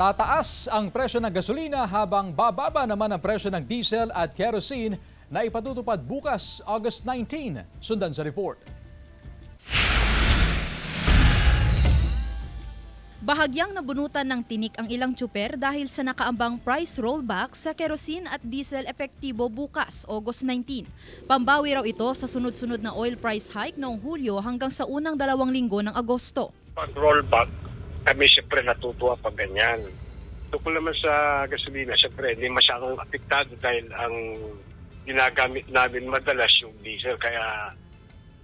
Tataas ang presyo ng gasolina habang bababa naman ang presyo ng diesel at kerosene na ipatutupad bukas August 19. Sundan sa report. Bahagyang nabunutan ng tinik ang ilang tsuper dahil sa nakaambang price rollback sa kerosene at diesel epektibo bukas, August 19. Pambawi raw ito sa sunod-sunod na oil price hike noong Hulyo hanggang sa unang 2 linggo ng Agosto. Pag rollback, kami siyempre natutuwa pag ganyan. Tukol naman sa gasolina, siyempre hindi masyadong apektado dahil ang ginagamit namin madalas yung diesel, kaya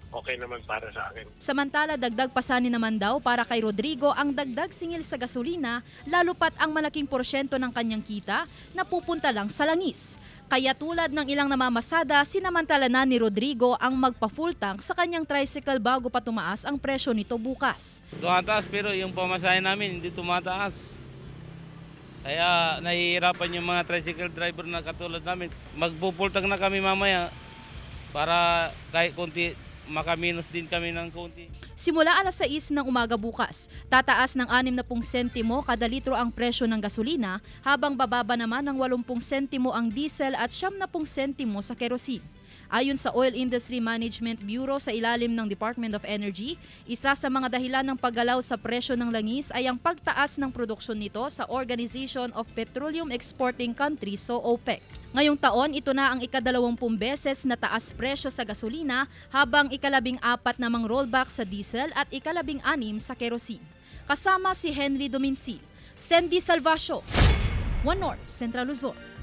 okay naman para sa akin. Samantala, dagdag pasanin naman daw para kay Rodrigo ang dagdag singil sa gasolina, lalo pat ang malaking porsyento ng kanyang kita na pupunta lang sa langis. Kaya tulad ng ilang namamasada, sinamantala na ni Rodrigo ang magpa-full tank sa kanyang tricycle bago pa tumaas ang presyo nito bukas. Tumataas pero yung pamasahe namin hindi tumataas. Kaya nahihirapan yung mga tricycle driver na katulad namin. Magpo-full tank na kami mamaya para kahit konti makaminus din kami ng konti. Simula alas 6 ng umaga bukas, tataas ng 60 sentimo kada litro ang presyo ng gasolina habang bababa naman ng 80 sentimo ang diesel at 70 sentimo sa kerosene. Ayon sa Oil Industry Management Bureau sa ilalim ng Department of Energy, isa sa mga dahilan ng paggalaw sa presyo ng langis ay ang pagtaas ng produksyon nito sa Organization of Petroleum Exporting Countries o OPEC. Ngayong taon, ito na ang ika-20 beses na taas presyo sa gasolina habang ika-14 namang rollback sa diesel at ika-16 sa kerosene. Kasama si Henry Dominsil, Sandy Salvacio, One North, Central Luzon.